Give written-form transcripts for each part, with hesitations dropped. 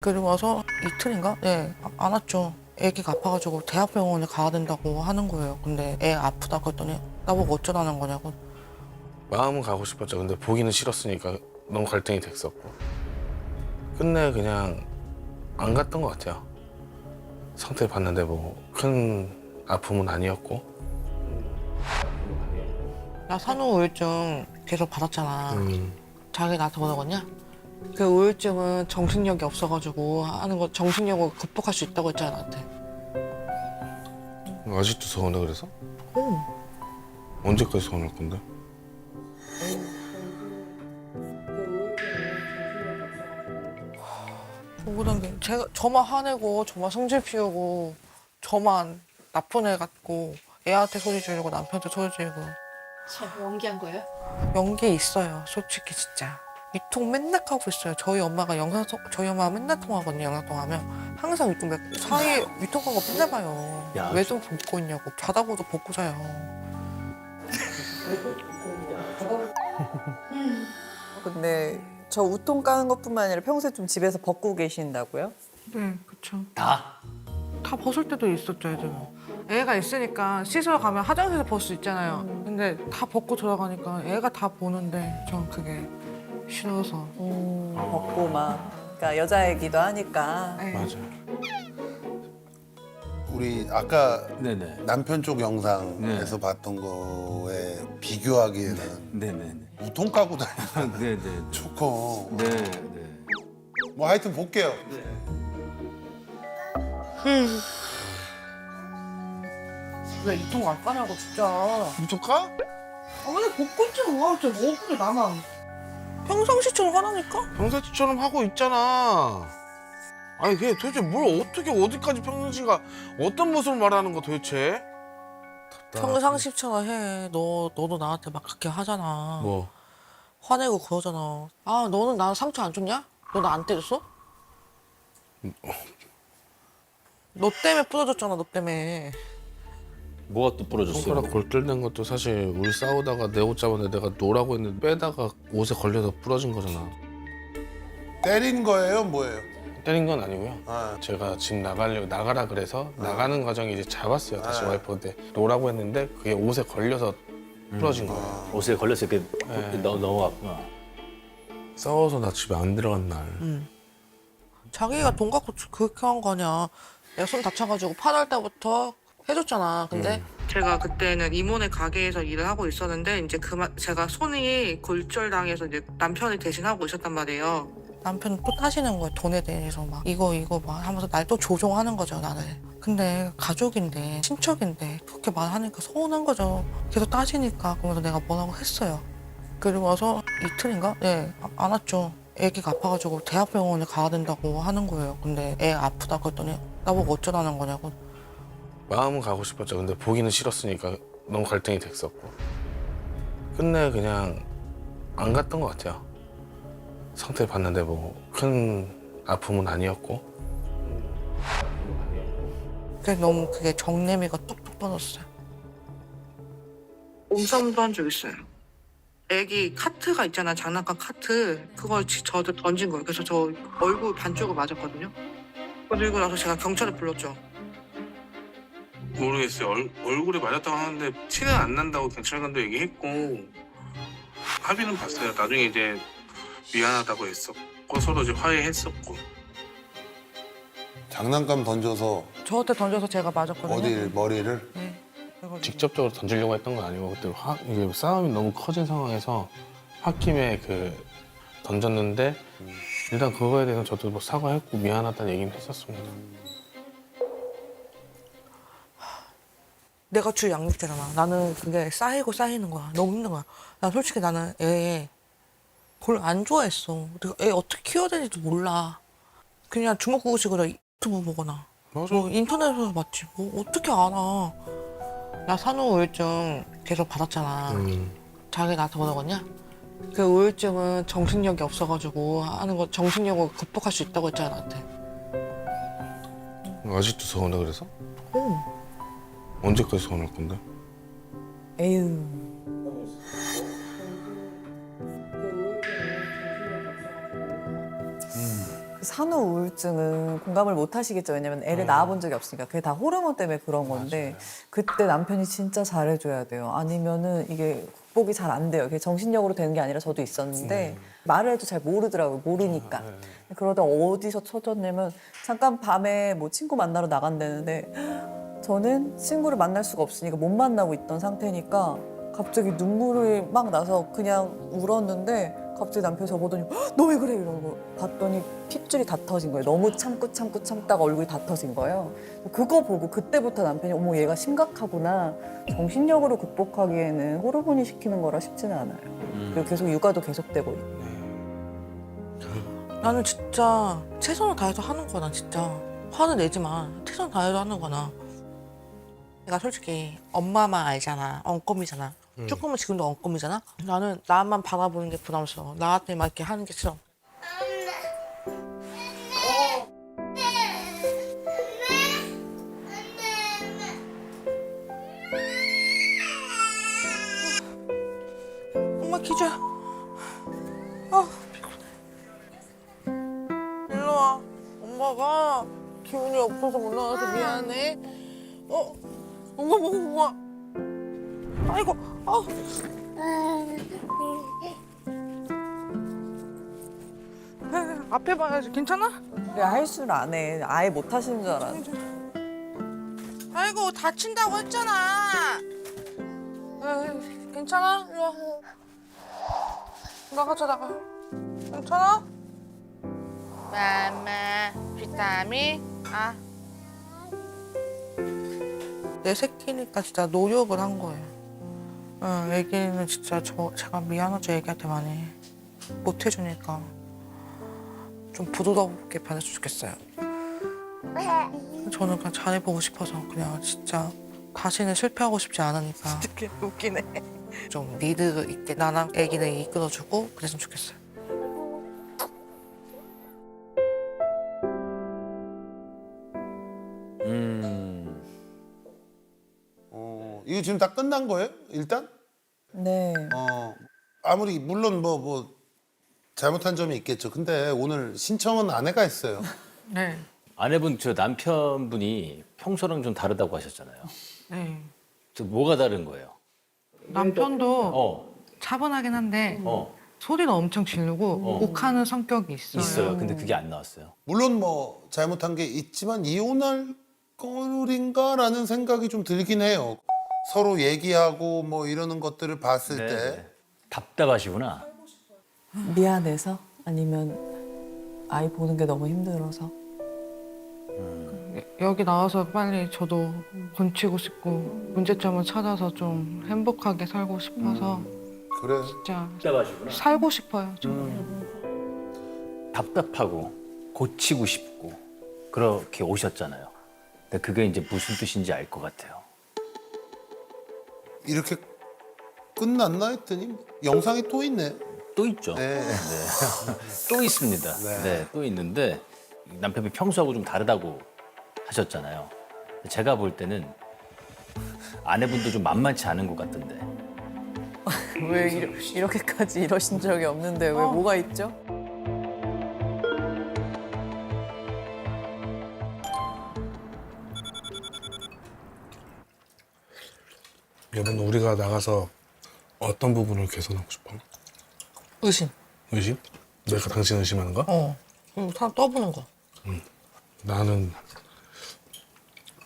그리고 와서 이틀인가? 네, 안 왔죠. 애기가 아파가지고 대학병원에 가야 된다고 하는 거예요. 근데 애 아프다고 했더니 나보고 어쩌라는 거냐고. 마음은 가고 싶었죠. 근데 보기는 싫었으니까 너무 갈등이 됐었고. 끝내 그냥 안 갔던 것 같아요. 상태 봤는데 뭐 큰 아픔은 아니었고. 나 산후 우울증 계속 받았잖아. 음, 자기 나한테 뭐라고 했냐? 그 우울증은 정신력이 없어가지고 하는 거 정신력으로 극복할 수 있다고 했잖아 나한테. 아직도 서운해 그래서? 오. 언제까지 서운할 건데? 모든 게 제가 저만 화내고 저만 성질 피우고 저만 나쁜 애 같고 애한테 소리 지르고 남편한테 소리 지르고 저 연기한 거예요? 연기에 있어요. 솔직히 진짜 위통 맨날 하고 있어요. 저희 엄마가 맨날 통화하거든요. 영상 통화하면 항상 위통 사이에 위통한 거 맨날 봐요. 야, 왜 좀 벗고 있냐고. 자다고도 벗고 자요. 근데 저 우통 까는 것뿐만 아니라 평소에 좀 집에서 벗고 계신다고요? 네, 그렇죠. 다? 다 벗을 때도 있었죠, 애들은. 애가 있으니까 씻으러 가면 화장실에서 벗을 수 있잖아요. 근데 다 벗고 들어가니까 애가 다 보는데 전 그게 싫어서. 벗고 막. 그러니까 여자애기도 하니까. 네. 맞아. 우리 아까 네네. 남편 쪽 영상에서 봤던 거에 비교하기에는 네네네. 우통 까고 다니는 네네. 좋고 네네. 뭐 하여튼 볼게요. 왜 이통 안 까냐고 진짜. 무슨 까? 아, 맨날 벗고 있잖아. 진짜 뭐 그래 나만. 평상시처럼 하라니까? 평상시처럼 하고 있잖아. 아니 걔 도대체 뭘 어떻게 어디까지 평상시가 어떤 모습을 말하는 거 도대체? 평상시처럼 해. 너도 나한테 막 그렇게 하잖아. 뭐? 화내고 그러잖아. 아, 너는 나 상처 안 줬냐? 너 나 안 때렸어? 너 때문에 부러졌잖아, 너 때문에. 뭐가 또 부러졌어요? 손가락 골절된 것도 사실 우리 싸우다가 내 옷 잡았는데 내가 노라고 했는데 빼다가 옷에 걸려서 부러진 거잖아. 때린 거예요, 뭐예요? 때린 건 아니고요. 아, 제가 집 나가라 그래서 나가는 과정에 이제 잡았어요. 다시 아. 와이프한테 노라고 했는데 그게 옷에 걸려서 부러진 거예요. 옷에 걸려서 이렇게 네. 넘어갔구나. 싸워서 나 집에 안 들어간 날. 자기가 돈 갖고 그렇게 한 거 아니야. 내가 손 다쳐가지고 8월 때부터 해줬잖아. 근데 제가 그때는 이모네 가게에서 일을 하고 있었는데 이제 제가 손이 골절당해서 이제 남편이 대신하고 있었단 말이에요. 남편은 또 따지는 거예요. 돈에 대해서 막 이거 막 하면서 날 또 조종하는 거죠, 나를. 근데 가족인데 친척인데 그렇게 말하니까 서운한 거죠. 계속 따지니까. 그러면서 내가 뭐라고 했어요. 그리고 와서 이틀인가? 네, 안 왔죠. 애기가 아파가지고 대학병원에 가야 된다고 하는 거예요. 근데 애 아프다고 했더니 나보고 어쩌라는 거냐고. 마음은 가고 싶었죠. 근데 보기는 싫었으니까 너무 갈등이 됐었고. 끝내 그냥 안 갔던 것 같아요. 상태 봤는데 뭐 큰 아픔은 아니었고. 그게 너무 그게 정내미가 뚝뚝 떨어졌어요. 몸싸움도 한 적 있어요. 애기 카트가 있잖아, 장난감 카트. 그걸 저한테 던진 거예요. 그래서 저 얼굴 반쪽을 맞았거든요. 그리고 나서 제가 경찰에 불렀죠. 모르겠어요. 얼굴에 맞았다고 하는데 티는 안 난다고 경찰관도 얘기했고 합의는 봤어요. 나중에 이제 미안하다고 했었고 서로 이제 화해했었고. 장난감 던져서 저한테 던져서 제가 맞았거든요. 어디 머리를? 네. 그래가지고. 직접적으로 던지려고 했던 건 아니고 그때 이게 싸움이 너무 커진 상황에서 홧김에 던졌는데 일단 그거에 대해서 저도 뭐 사과했고 미안하다는 얘기는 했었습니다. 내가 주 양육자잖아. 나는 그게 쌓이는 거야. 너무 힘든 거야. 난 솔직히 나는 애 별로 안 좋아했어. 내가 애 어떻게 키워야 되는지도 몰라. 그냥 주먹구구식으로 유튜브 보거나 맞아. 뭐 인터넷에서 봤지. 뭐 어떻게 알아. 나 산후 우울증 계속 받았잖아. 자기 나한테 뭐라고 했냐? 그 우울증은 정신력이 없어가지고 하는 거 정신력으로 극복할 수 있다고 했잖아 나한테. 아직도 서운해 그래서? 오. 언제까지 서운할 건데? 에휴. 산후 우울증은 공감을 못 하시겠죠. 왜냐면 애를 낳아본 적이 없으니까. 그게 다 호르몬 때문에 그런 건데 그때 남편이 진짜 잘해줘야 돼요. 아니면은 이게 극복이 잘 안 돼요. 그게 정신력으로 되는 게 아니라 저도 있었는데 말을 해도 잘 모르더라고요. 모르니까. 그러다 어디서 터졌냐면 잠깐 밤에 뭐 친구 만나러 나간다는데 저는 친구를 만날 수가 없으니까 못 만나고 있던 상태니까 갑자기 눈물이 막 나서 그냥 울었는데 갑자기 남편이 저보더니 너 왜 그래 이러고 봤더니 핏줄이 다 터진 거예요. 너무 참다가 얼굴이 다 터진 거예요. 그거 보고 그때부터 남편이 어머 얘가 심각하구나. 정신력으로 극복하기에는 호르몬이 시키는 거라 쉽지는 않아요. 그리고 계속 육아도 계속되고 있고. 나는 진짜 최선을 다해서 하는 거야. 난 진짜 화는 내지만 최선을 다해서 하는 거나. 내가 솔직히 엄마만 알잖아. 엉껌이잖아. 조금은 지금도 엉껌이잖아. 나는 나만 바라보는 게 부담스러워. 나한테 막 이렇게 하는 게 싫어. 엄마 기저야. 일로 와. 엄마가 기운이 없어서 못 나와서 미안해. 엄마 보고 와. 아이고. 앞에 봐야지. 괜찮아? 그래 할 줄 안 해. 아예 못 하시는 줄 알았는데. 아이고 다친다고 했잖아. 에이, 괜찮아? 이리 와. 나가자 나가. 괜찮아? 맘마 비타민 아. 내 새끼니까 진짜 노력을 한 거예요. 애기는 진짜 제가 미안하죠. 애기한테 많이 못 해주니까 좀 부드럽게 변했으면 좋겠어요. 저는 그냥 잘해보고 싶어서 그냥 진짜 다시는 실패하고 싶지 않으니까. 되게 웃기네. 좀 리드 있게 나랑 애기를 이끌어주고 그랬으면 좋겠어요. 이거 지금 다 끝난 거예요? 일단? 네. 아무리 물론 뭐 잘못한 점이 있겠죠. 근데 오늘 신청은 아내가 했어요. 네. 아내분 저 남편분이 평소랑 좀 다르다고 하셨잖아요. 네. 저 뭐가 다른 거예요? 남편도 차분하긴 한데 소리를 엄청 지르고 욱하는 성격이 있어요. 있어요. 근데 그게 안 나왔어요. 물론 뭐 잘못한 게 있지만 이혼할 거인가라는 생각이 좀 들긴 해요. 서로 얘기하고 뭐 이러는 것들을 봤을 때 네. 답답하시구나. 미안해서? 아니면 아이 보는 게 너무 힘들어서? 여기 나와서 빨리 저도 고치고 싶고 문제점을 찾아서 좀 행복하게 살고 싶어서 그래. 진짜 답답하시구나. 살고 싶어요. 답답하고 고치고 싶고 그렇게 오셨잖아요. 근데 그게 이제 무슨 뜻인지 알 것 같아요. 이렇게 끝났나 했더니 영상이 또 있네. 또 있죠. 네. 또 있습니다. 네. 네, 또 있는데 남편이 평소하고 좀 다르다고 하셨잖아요. 제가 볼 때는 아내분도 좀 만만치 않은 것 같던데. 왜 이렇게까지 이러신 적이 없는데 왜 뭐가 있죠? 여러분 우리가 나가서 어떤 부분을 개선하고 싶어? 의심. 의심? 내가 당신 의심하는 거? 그리고 사람 떠보는 거. 나는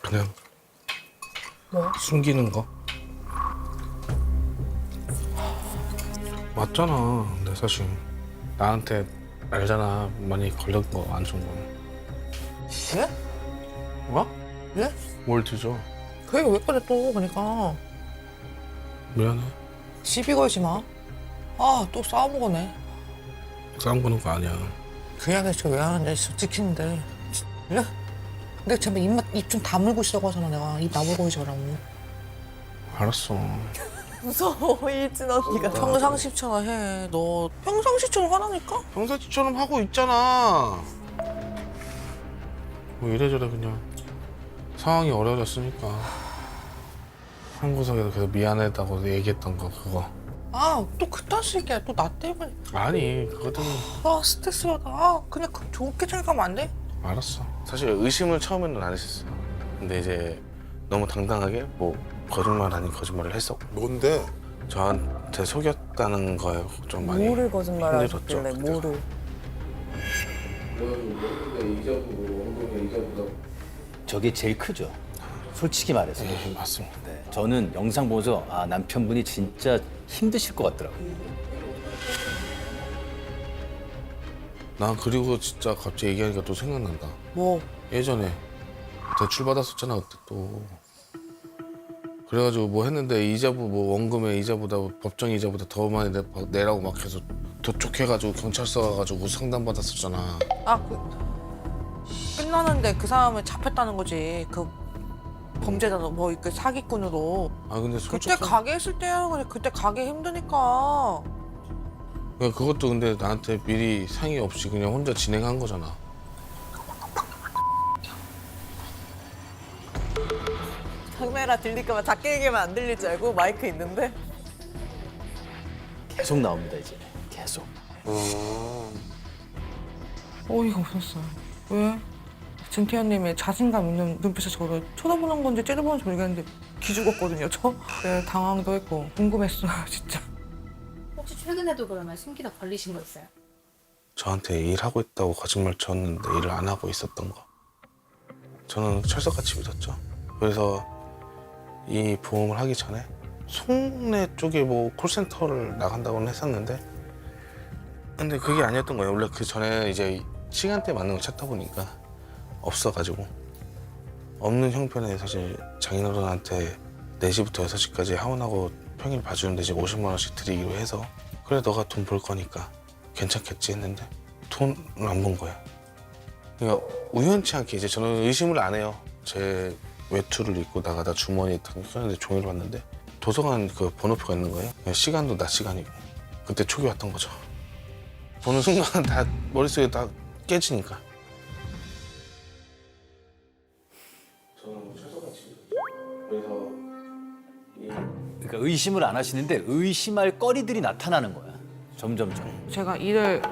그냥 뭐? 숨기는 거. 맞잖아. 근데 사실 나한테 알잖아. 많이 걸린 거 안 좋은 거는. 예? 뭐? 예? 뭘 뒤져? 그게 왜 그래 또 그러니까. 미안해. 시비 걸지 마. 또 싸워먹었네. 싸움 거는 거 아니야. 그 이야기 진짜 왜 하는데 진짜 찍히는데. 예? 내가 제발 입 좀 다물고 있으라고 하잖아 내가. 입 나물고 있지 말라고. 알았어. 무서워 일진 언니가. 평상시처럼 해. 너 평상시처럼 하라니까? 평상시처럼 하고 있잖아. 뭐 이래저래 그냥 상황이 어려워졌으니까 한 구석에서 계속 미안하다고 얘기했던 거 그거 아, 또 그딴 식이야. 또 나 때문에. 아니 그거는 아, 스트레스 받아. 아, 그냥 좋게 생각하면 안 돼? 알았어. 사실 의심을 처음에는 안 했었어요. 근데 이제 너무 당당하게 뭐 거짓말 아닌 거짓말을 했었고 뭔데? 저한테 속였다는 거에 좀 많이 뭐를 거짓말하길래 힘들었죠, 뭐를. 저게 제일 크죠. 솔직히 말해서. 네, 맞습니다. 네, 저는 영상 보면서 아, 남편분이 진짜 힘드실 것 같더라고요. 난 그리고 진짜 갑자기 얘기하니까 또 생각난다. 뭐, 예전에 대출 받았었잖아 그때 또. 그래가지고 뭐 했는데 이자부 뭐 원금의 이자보다 법정 이자보다 더 많이 내라고 막 해서 도촉해가지고 경찰서 가가지고 상담 받았었잖아. 아, 끝나는데 그 사람을 잡혔다는 거지. 그 범죄자로, 뭐, 그 사기꾼으로. 아 근데 그때 솔직히 가게 했을 때야. 그래. 그때 가게 힘드니까. 그것도 근데 나한테 미리 상의 없이 그냥 혼자 진행한 거잖아. 카메라 들릴까봐 작게 얘기하면 안 들릴 줄 알고 마이크 있는데. 계속 나옵니다 이제. 계속. 어이가 없었어요. 왜? 진태현님의 자신감 있는 눈빛에서 저를 쳐다보는 건지 째려보는지 모르겠는데 기죽었거든요, 저. 네, 당황도 했고 궁금했어요, 진짜. 혹시 최근에도 그러면 숨기다 걸리신 거 있어요? 저한테 일하고 있다고 거짓말 쳤는데 일을 안 하고 있었던 거. 저는 철석같이 믿었죠. 그래서 이 보험을 하기 전에 송내 쪽에 뭐 콜센터를 나간다고는 했었는데 근데 그게 아니었던 거예요. 원래 그 전에 이제 시간대 맞는 걸 찾다 보니까 없어가지고 없는 형편에 사실 장인어른한테 4시부터 6시까지 하원하고 평일 봐주는 대신 50만 원씩 드리기로 해서 그래 너가 돈 벌 거니까 괜찮겠지 했는데 돈을 안 번 거예요. 그러니까 우연치 않게 이제 저는 의심을 안 해요. 제 외투를 입고 나가다 주머니에 켰는데 종이를 봤는데 도서관 그 번호표가 있는 거예요. 시간도 낮 시간이고 그때 촉이 왔던 거죠. 보는 순간 다 머릿속에 다 깨지니까. 저는 철석같이 그래서 그러니까 의심을 안 하시는데 의심할 거리들이 나타나는 거야. 점점점. 제가 일을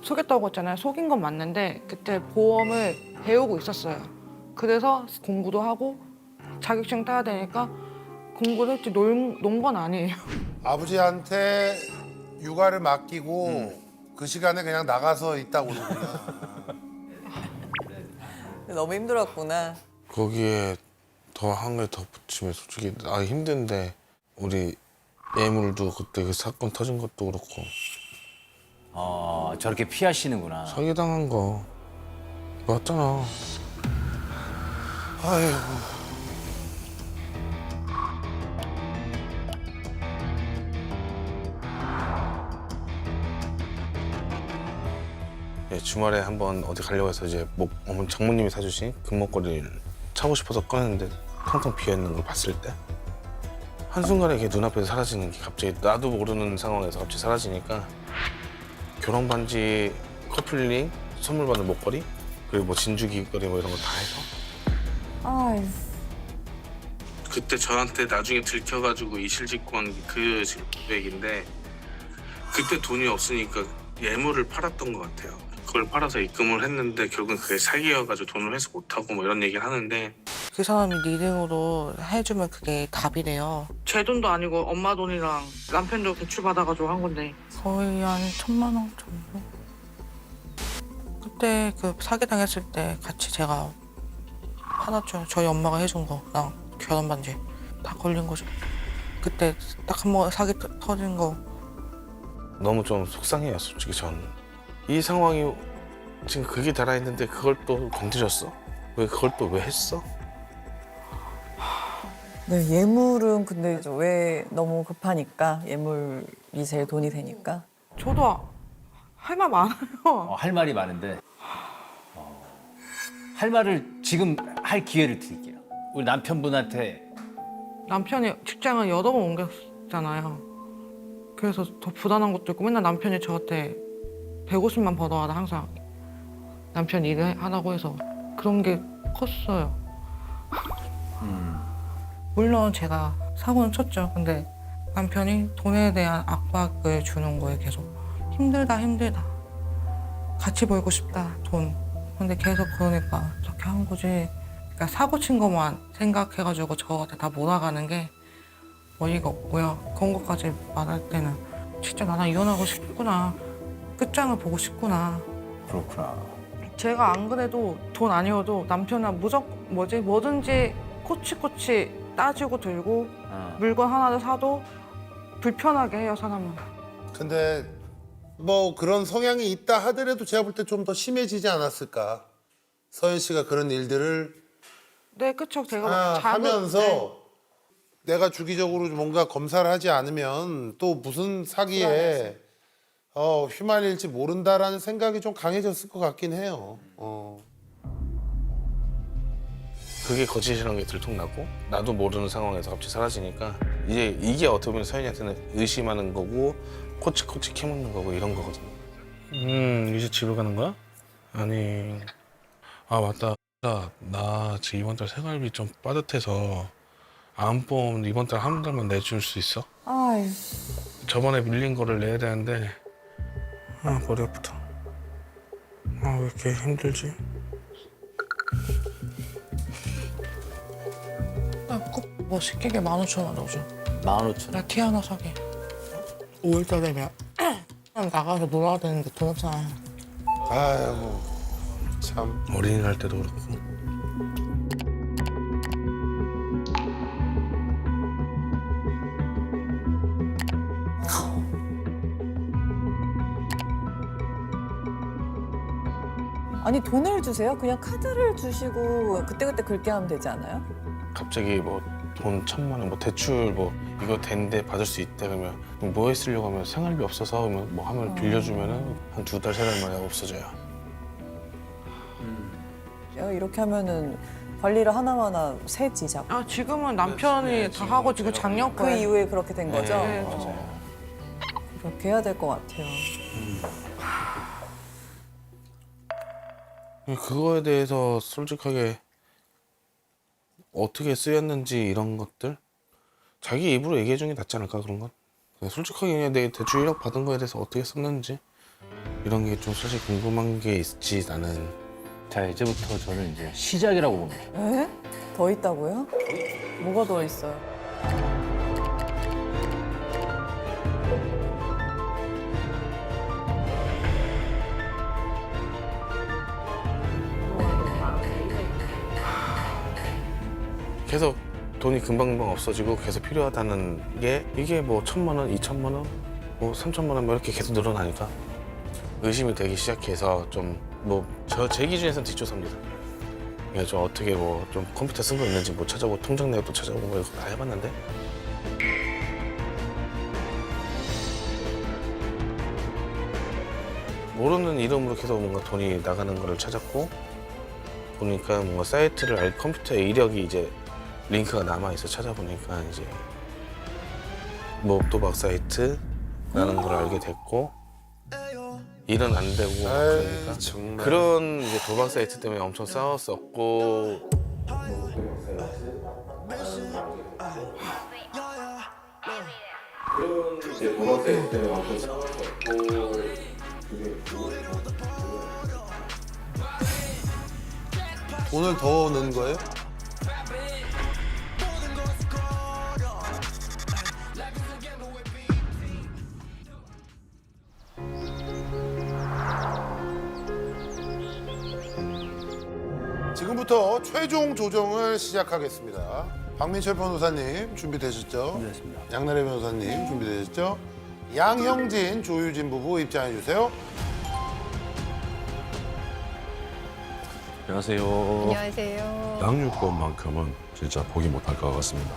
속였다고 했잖아요. 속인 건 맞는데 그때 보험을 배우고 있었어요. 그래서 공부도 하고 자격증 따야 되니까 공부를 했지 논 건 아니에요. 아버지한테 육아를 맡기고 그 시간에 그냥 나가서 있다 오는구나. 너무 힘들었구나. 거기에 더 한 개 더 붙이면 솔직히 아 힘든데 우리 예물도 그때 그 사건 터진 것도 그렇고 저렇게 피하시는구나. 사기당한 거 맞잖아. 아이고. 예, 주말에 한번 어디 가려고 해서 이제 어머니 장모님이 사주신 금목걸이를 차고 싶어서 꺼냈는데 텅텅 비어있는 걸 봤을 때 한순간에 걔 눈앞에서 사라지는 게 갑자기 나도 모르는 상황에서 갑자기 사라지니까 결혼 반지, 커플링, 선물 받은 목걸이 그리고 뭐 진주 귀걸이 뭐 이런 거 다 해서 아이, 그때 저한테 나중에 들켜가지고 이실직고 한 그 금액인데 그때 돈이 없으니까 예물을 팔았던 것 같아요. 그걸 팔아서 입금을 했는데 결국은 그게 사기여가지고 돈을 회수 못하고 뭐 이런 얘기를 하는데 그 사람이 리딩으로 해주면 그게 답이래요. 제 돈도 아니고 엄마 돈이랑 남편도 대출 받아가지고 한 건데 거의 한 1,000만 원 정도. 그때 그 사기 당했을 때 같이 제가 팔았죠. 저희 엄마가 해준 거랑 결혼 반지 다 걸린 거죠. 그때 딱 한 번 사기 터진 거. 너무 좀 속상해요 솔직히 전. 이 상황이 지금 그게 달아있는데 그걸 또 건드렸어? 왜 그걸 또 왜 했어? 네, 예물은 근데 이제 왜 너무 급하니까 예물이 제일 돈이 되니까. 저도 할 말 많아요. 할 말이 많은데 할 말을 지금 할 기회를 드릴게요. 우리 남편분한테 남편이 직장을 여러 번 옮겼잖아요. 그래서 더 부담한 것도 있고 맨날 남편이 저한테 150만 벌어와라 항상 남편 일을 하라고 해서 그런 게 컸어요. 물론 제가 사고는 쳤죠. 근데 남편이 돈에 대한 압박을 주는 거예요. 계속 힘들다 힘들다 같이 벌고 싶다 돈. 근데 계속 그러니까 저렇게 한 거지. 그러니까 사고 친 것만 생각해가지고 저한테 다 몰아가는 게 어이가 없고요. 그런 것까지 말할 때는 진짜 나랑 이혼하고 싶구나. 끝장을 보고 싶구나. 그렇구나. 제가 안 그래도 돈 아니어도 남편은 뭐든지 코치코치 따지고 들고 물건 하나를 사도 불편하게 해요, 사람은. 근데 뭐 그런 성향이 있다 하더라도 제가 볼 때 좀 더 심해지지 않았을까. 서현 씨가 그런 일들을 네, 그쵸. 제가 하면서 네. 내가 주기적으로 뭔가 검사를 하지 않으면 또 무슨 사기에 휘말릴지 모른다라는 생각이 좀 강해졌을 것 같긴 해요. 그게 거짓이라는 게 들통나고 나도 모르는 상황에서 갑자기 사라지니까 이제 이게 어떻게 보면 서연이한테는 의심하는 거고 코치코치 캐묻는 거고 이런 거거든요. 이제 집에 가는 거야? 아니, 아 맞다. 나 지금 이번 달 생활비 좀 빠듯해서 안보험 이번 달 한 달만 내줄 수 있어? 아이, 저번에 밀린 거를 내야 되는데 머리 아프다. 왜 이렇게 힘들지? 뭐 시키게 15,000원 넣어줘. 15,000원. 나 티 하나 사게. 5월달 되면 나가서 놀아야 되는데 돈 없잖아. 아이고 참. 어린이날 때도 그렇고. 아니 돈을 주세요? 그냥 카드를 주시고 그때그때 긁게 하면 되지 않아요? 갑자기 뭐 돈 1,000만 원, 뭐 대출 뭐 이거 된대 받을 수 있대 그러면 뭐에 쓰려고 하면 생활비 없어서 그러면 뭐 하면 빌려주면은 한 2달, 3달 만에 없어져요. 이렇게 하면은 관리를 하나마나 세지자고. 아, 지금은 남편이 다 하고 지금 작년 그 거에 이후에 그렇게 된 거죠? 네, 맞아요. 그렇게 해야 될 것 같아요. 그거에 대해서 솔직하게 어떻게 쓰였는지 이런 것들 자기 입으로 얘기해 주는 게 낫지 않을까 그런 건? 그냥 솔직하게 그냥 내 대출 1억 받은 거에 대해서 어떻게 썼는지 이런 게 좀 사실 궁금한 게 있지 나는. 자, 이제부터 저는 이제 시작이라고 봅니다. 에? 더 있다고요? 뭐가 더 있어요? 계속 돈이 금방금방 없어지고 계속 필요하다는 게 이게 뭐 1,000만 원, 2,000만 원, 뭐 3,000만 원 뭐 이렇게 계속 늘어나니까 의심이 되기 시작해서 좀 뭐 제 기준에서는 뒷조사입니다. 그래서 좀 어떻게 뭐 좀 컴퓨터 쓴 거 있는지 뭐 찾아보고 통장 내역도 찾아보고 뭐 이거 다 해봤는데 모르는 이름으로 계속 뭔가 돈이 나가는 거를 찾았고 보니까 뭔가 사이트를 컴퓨터에 이력이 이제 링크가 남아있어 찾아보니까 이제 뭐 도박 사이트라는 걸 알게 됐고 일은 안 되고 그러니까 정말. 그런 이제 도박 사이트 때문에 엄청 싸웠었고 그런 이제 도박 사이트 때문에 엄청 싸웠었고 돈을 더 넣은 거예요? 지금부터 최종 조정을 시작하겠습니다. 박민철 변호사님 준비되셨죠? 준비됐습니다. 양나래 변호사님 준비되셨죠? 양형진, 조유진 부부 입장해 주세요. 안녕하세요. 안녕하세요. 양육권만큼은 진짜 포기 못할 것 같습니다.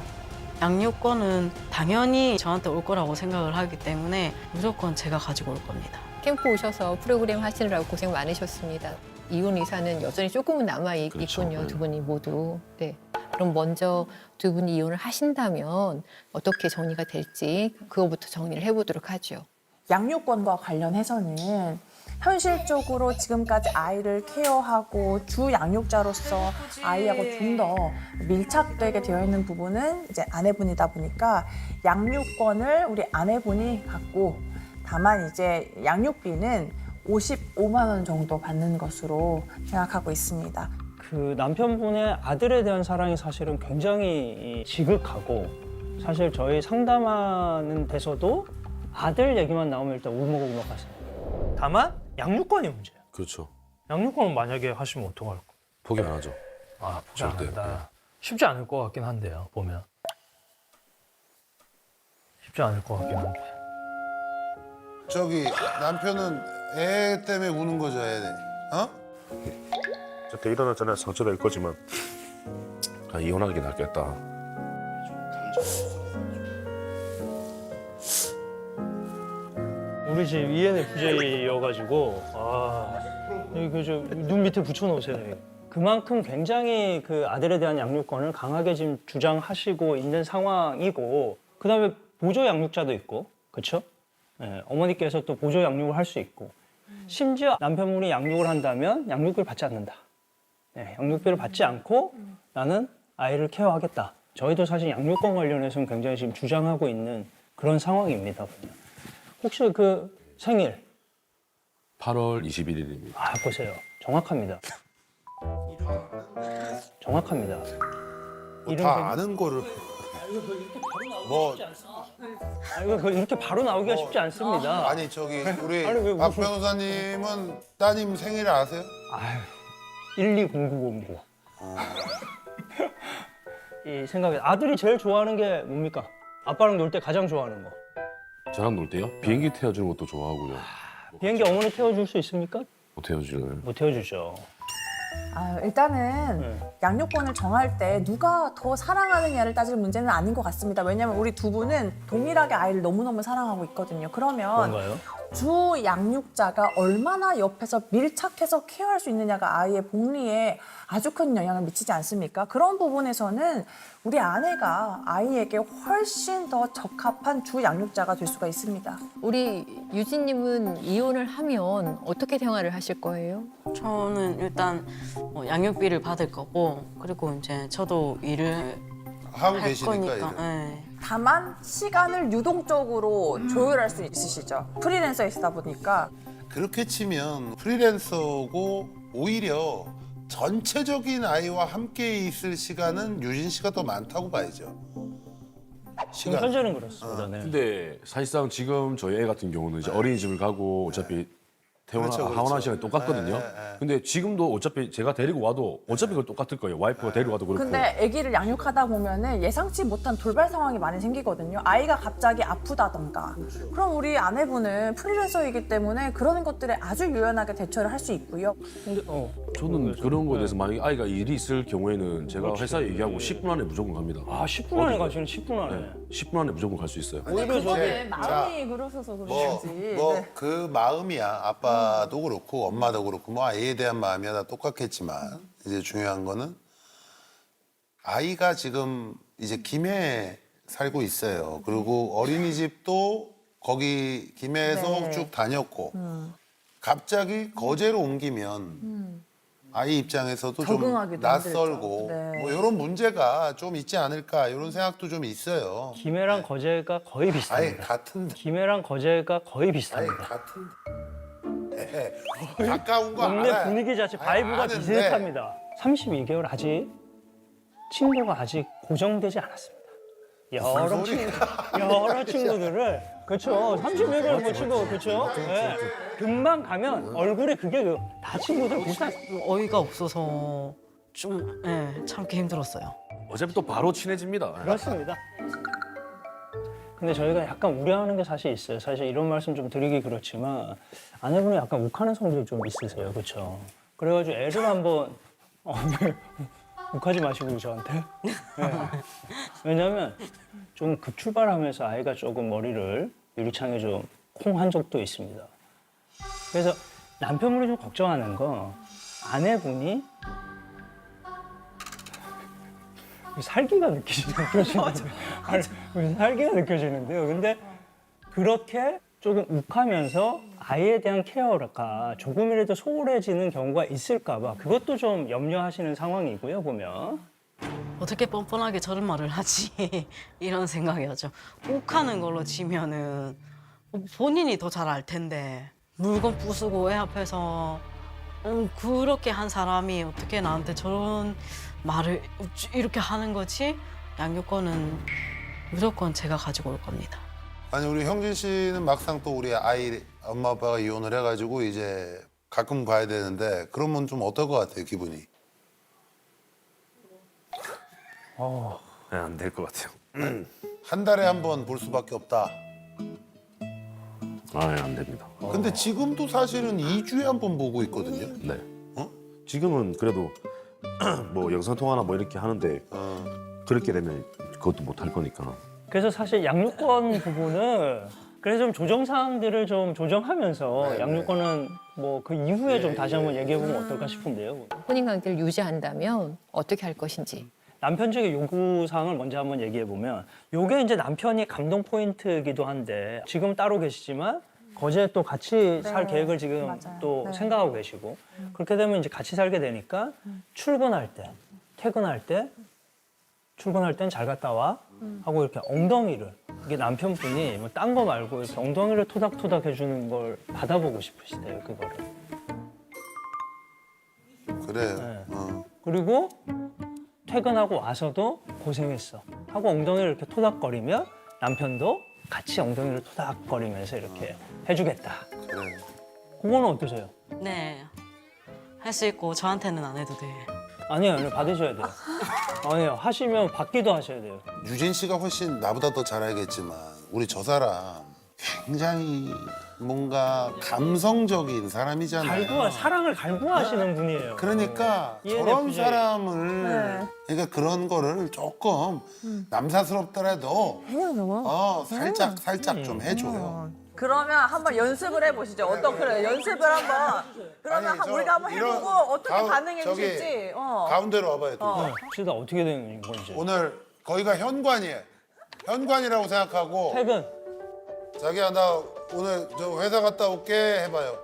양육권은 당연히 저한테 올 거라고 생각을 하기 때문에 무조건 제가 가지고 올 겁니다. 캠프 오셔서 프로그램 하시느라고 고생 많으셨습니다. 이혼 의사는 여전히 조금은 남아 그렇죠. 있군요. 네. 두 분이 모두. 네. 그럼 먼저 두 분이 이혼을 하신다면 어떻게 정리가 될지 그거부터 정리를 해보도록 하죠. 양육권과 관련해서는 현실적으로 지금까지 아이를 케어하고 주 양육자로서 아이하고 좀 더 밀착되게 되어 있는 부분은 이제 아내분이다 보니까 양육권을 우리 아내분이 갖고 다만 이제 양육비는 55만 원 정도 받는 것으로 생각하고 있습니다. 그 남편분의 아들에 대한 사랑이 사실은 굉장히 지극하고 사실 저희 상담하는 데서도 아들 얘기만 나오면 일단 울먹울먹하세요. 다만 양육권이 문제예요. 그렇죠. 양육권은 만약에 하시면 어떡할 거? 포기 안 하죠. 아, 포기 안 절대. 한다. 쉽지 않을 것 같긴 한데요, 보면. 쉽지 않을 것 같긴 한데. 저기 남편은 애 때문에 우는 거죠, 애. 어? 저때 일어날 전에 상처될 거지만 이혼하는 게 낫겠다. 우리 집 ENFJ여가지고 눈 밑에 붙여놓으세요. 그만큼 굉장히 그 아들에 대한 양육권을 강하게 지금 주장하시고 있는 상황이고 그다음에 보조 양육자도 있고 그렇죠? 네, 어머니께서 또 보조 양육을 할 수 있고 심지어 남편분이 양육을 한다면 양육비를 받지 않는다. 네, 양육비를 받지 않고 나는 아이를 케어하겠다. 저희도 사실 양육권 관련해서는 굉장히 지금 주장하고 있는 그런 상황입니다. 혹시 그 생일 8월 21일입니다. 아 보세요. 정확합니다. 정확합니다. 다 아는 거를 뭐 이거 이렇게 바로 나오기가 쉽지 않습니다. 아니 저기 우리 아니, 왜 박 무슨- 변호사님은 따님 생일을 아세요? 아유, 120909. 이 생각에 아들이 제일 좋아하는 게 뭡니까? 아빠랑 놀 때 가장 좋아하는 거. 저랑 놀 때요? 비행기 태워주는 것도 좋아하고요. 비행기 어머니 태워줄 수 있습니까? 못 태워주는. 못 태워주죠. 일단은 양육권을 정할 때 누가 더 사랑하느냐를 따질 문제는 아닌 것 같습니다. 왜냐하면 우리 두 분은 동일하게 아이를 너무너무 사랑하고 있거든요. 그러면 그런가요? 주 양육자가 얼마나 옆에서 밀착해서 케어할 수 있느냐가 아이의 복리에 아주 큰 영향을 미치지 않습니까? 그런 부분에서는 우리 아내가 아이에게 훨씬 더 적합한 주 양육자가 될 수가 있습니다. 우리 유진님은 이혼을 하면 어떻게 생활을 하실 거예요? 저는 일단 양육비를 받을 거고 그리고 이제 저도 일을 하고 할 계시니까 거니까. 이제. 네. 다만 시간을 유동적으로 조율할 수 있으시죠. 프리랜서이시다 보니까. 그렇게 치면 프리랜서고 오히려 전체적인 아이와 함께 있을 시간은 유진 씨가 더 많다고 봐야죠. 지금 현재는 그렇습니다. 네. 근데 사실상 지금 저희 애 같은 경우는 이제 어린이집을 가고 어차피 그렇죠. 하원하는 시간이 똑같거든요. 근데 지금도 어차피 제가 데리고 와도 어차피 그걸 똑같을 거예요. 와이프가 데리고 와도 그렇고. 근데 아기를 양육하다 보면은 예상치 못한 돌발 상황이 많이 생기거든요. 아이가 갑자기 아프다던가. 그럼 우리 아내분은 프리랜서이기 때문에 그런 것들에 아주 유연하게 대처를 할 수 있고요. 근데 저는 그런 거에 대해서 만약에 아이가 일이 있을 경우에는 제가 회사에 얘기하고 10분 안에 무조건 갑니다. 아 10분 안에 가시는 10분 안에. 네, 10분 안에 무조건 갈 수 있어요. 근데 이제 그거는 마음이 그러셔서 그러지. 네. 그 마음이야. 아빠도 그렇고 엄마도 그렇고 뭐 아이에 대한 마음이야 다 똑같겠지만 이제 중요한 거는 아이가 지금 이제 김해에 살고 있어요. 그리고 어린이집도 거기 김해에서 네. 쭉 다녔고 갑자기 거제로 옮기면 아이 입장에서도 좀 적응하기도 낯설고 힘들죠. 네. 뭐 이런 문제가 좀 있지 않을까 이런 생각도 좀 있어요. 김해랑 거제가 거의 아예 비슷합니다. 같은데. 김해랑 거제가 거의 아예 비슷합니다. 같은데. 네. 가까운 거 동네 알아요. 분위기 자체 바이브가 아는데. 비슷합니다. 32개월 아직 친구가 아직 고정되지 않았습니다. 여러 친구들을 그렇죠. 32개월 뭐 친구 그렇죠. 네. 금방 가면 얼굴에 그게 다 친구들 비슷한. 어이가 없어서 좀 참기 힘들었어요. 어차피 또 바로 친해집니다. 그렇습니다. 근데 저희가 약간 우려하는 게 사실 있어요. 사실 이런 말씀 좀 드리기 그렇지만 아내분이 약간 욱하는 성질이 좀 있으세요. 그렇죠? 그래가지고 애를 한번 네. 욱하지 마시고 저한테. 네. 왜냐면 좀 급출발하면서 아이가 조금 머리를 유리창에 좀 콩 한 적도 있습니다. 그래서 남편분이 좀 걱정하는 건 아내분이 살기가 느껴지는데요. 살기가 느껴지는데요. 근데 그렇게 조금 욱하면서 아이에 대한 케어가 조금이라도 소홀해지는 경우가 있을까 봐 그것도 좀 염려하시는 상황이고요, 보면. 어떻게 뻔뻔하게 저런 말을 하지 이런 생각이었죠. 욱하는 걸로 치면은 본인이 더 잘 알 텐데 물건 부수고 애 앞에서 그렇게 한 사람이 어떻게 나한테 저런 말을 이렇게 하는 거지? 양육권은 무조건 제가 가지고 올 겁니다. 아니 우리 형진 씨는 막상 또 우리 아이 엄마 아빠가 이혼을 해가지고 이제 가끔 가야 되는데 그러면 좀 어떨 것 같아요 기분이? 네, 안 될 것 같아요. 한 달에 한 번 볼 수밖에 없다. 아, 예, 안 됩니다. 근데 지금도 사실은 2주에 한 번 보고 있거든요. 네. 어? 지금은 그래도 뭐 영상 통화나 뭐 이렇게 하는데 그렇게 되면 그것도 못 할 거니까. 그래서 사실 양육권 부분은 그래서 좀 조정 사항들을 좀 조정하면서 네, 양육권은 뭐 그 이후에 좀 네, 다시 한번 얘기해 보면 어떨까 싶은데요. 혼인 관계를 유지한다면 어떻게 할 것인지. 남편 측의 요구 사항을 먼저 한번 얘기해 보면 요게 이제 남편이 감동 포인트이기도 한데 지금 따로 계시지만 거제 또 같이 살 계획을 지금 맞아요. 또 네. 생각하고 계시고 그렇게 되면 이제 같이 살게 되니까 출근할 때 퇴근할 때 출근할 땐 잘 갔다 와 하고 이렇게 엉덩이를 이게 남편분이 뭐 딴 거 말고 이렇게 엉덩이를 토닥토닥 해주는 걸 받아보고 싶으시대요 그거를. 그래. 네. 어. 그리고 퇴근하고 와서도 고생했어 하고 엉덩이를 이렇게 토닥거리면 남편도 같이 엉덩이를 토닥거리면서 이렇게 해주겠다. 그래. 그거는 어떠세요? 네. 할 수 있고 저한테는 안 해도 돼. 아니요, 아니요, 받으셔야 돼요. 아니요, 하시면 받기도 하셔야 돼요. 유진 씨가 훨씬 나보다 더 잘 알겠지만 우리 저 사람 굉장히 뭔가 감성적인 사람이잖아요. 사랑을 갈구하시는 분이에요. 그러니까 저런 ENFJ. 사람을 네. 그러니까 그런 거를 조금 남사스럽더라도 살짝 좀 해줘요. 그러면 한번 연습을 해보시죠. 어떻게 연습을 한번. 그러면 아니, 저 우리가 한번 이런 해보고 어떻게 반응해 저기 주실지. 가운데로 와봐요. 또. 혹시 다 어떻게 되는 건지. 오늘 거기가 현관이에요. 현관이라고 생각하고 퇴근. 자기야 나 오늘 저 회사 갔다 올게 해봐요.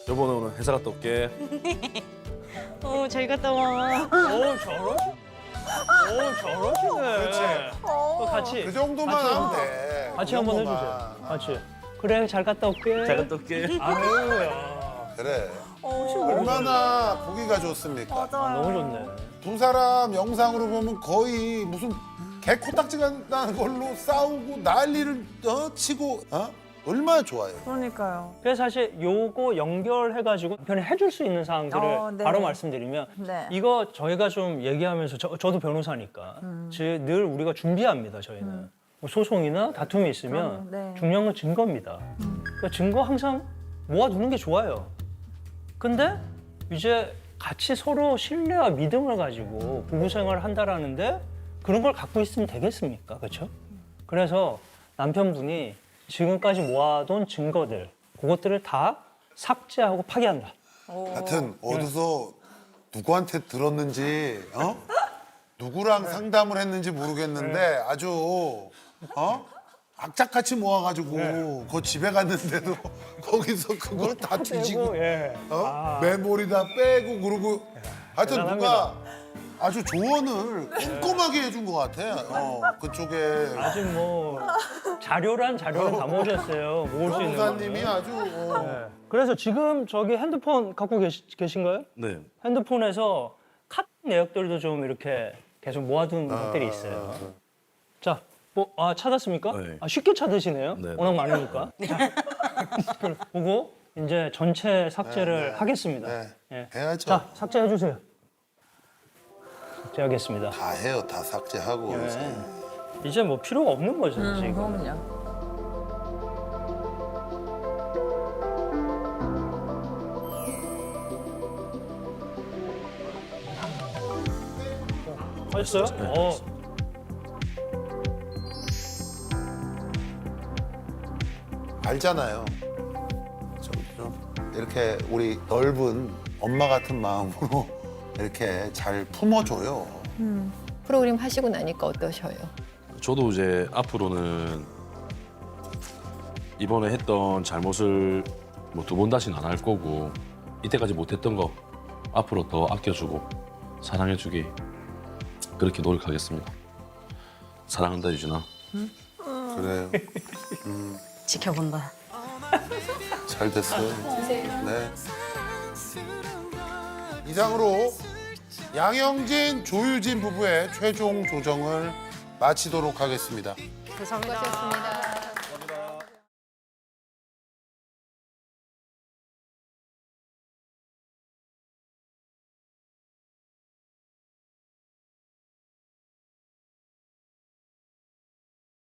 여보는 오늘 회사 갔다 올게. 잘 갔다 와. 저러시네. 그렇지. 또 같이. 그 정도만 같이 하면 돼. 같이 그 한번 정도만. 해주세요. 같이. 그래, 잘 갔다 올게. 잘 갔다 올게. 아유야. 그래. 얼마나 보기가 좋습니까? 너무 좋네. 두 사람 영상으로 보면 거의 무슨 개 코딱지 같다는 걸로 싸우고 난리를 치고 얼마나 좋아요. 그러니까요. 그래서 사실 요거 연결해가지고 남편이 해줄 수 있는 사항들을 네. 바로 말씀드리면 네. 이거 저희가 좀 얘기하면서 저도 변호사니까 늘 우리가 준비합니다. 저희는 뭐 소송이나 다툼이 있으면 네. 중요한 건 증거입니다. 그러니까 증거 항상 모아두는 게 좋아요. 근데 이제 같이 서로 신뢰와 믿음을 가지고 부부 생활을 한다라는데 그런 걸 갖고 있으면 되겠습니까? 그렇죠? 그래서 남편분이 지금까지 모아둔 증거들 그것들을 다 삭제하고 파기한다. 하여튼 어디서 누구한테 들었는지 누구랑 상담을 했는지 모르겠는데 아주 악착같이 모아가지고 그 집에 갔는데도 거기서 그걸 다 뒤지고 예. 메모리 다 빼고 그러고 하여튼 대단합니다. 누가 아주 조언을 꼼꼼하게 해준 것 같아. 그쪽에 아주 뭐 자료란 자료를 다 모으셨어요. 모을 수 있는 변호사님이 거를. 아주 네. 그래서 지금 저기 핸드폰 갖고 계신가요? 네. 핸드폰에서 카톡 내역들도 좀 이렇게 계속 모아둔 것들이 있어요. 자, 찾았습니까? 네. 쉽게 찾으시네요. 네. 워낙 많으니까. 그걸 보고 이제 전체 삭제를 하겠습니다. 네. 예. 해야죠. 자, 삭제해 주세요. 삭제하겠습니다. 다 해요. 다 삭제하고. 예. 이제 뭐 필요가 없는 거죠, 지금. 그럼요. 하셨어요? 네. 알잖아요. 좀 이렇게 우리 넓은 엄마 같은 마음으로 이렇게 잘 품어줘요. 프로그램 하시고 나니까 어떠셔요? 저도 이제 앞으로는 이번에 했던 잘못을 뭐 두 번 다시는 안 할 거고 이때까지 못했던 거 앞으로 더 아껴주고 사랑해주기 그렇게 노력하겠습니다. 사랑한다 유진아. 그래요. 지켜본다. 잘 됐어요. 네. 이상으로 양영진, 조유진 부부의 최종 조정을 마치도록 하겠습니다. 감사합니다. 수고하셨습니다.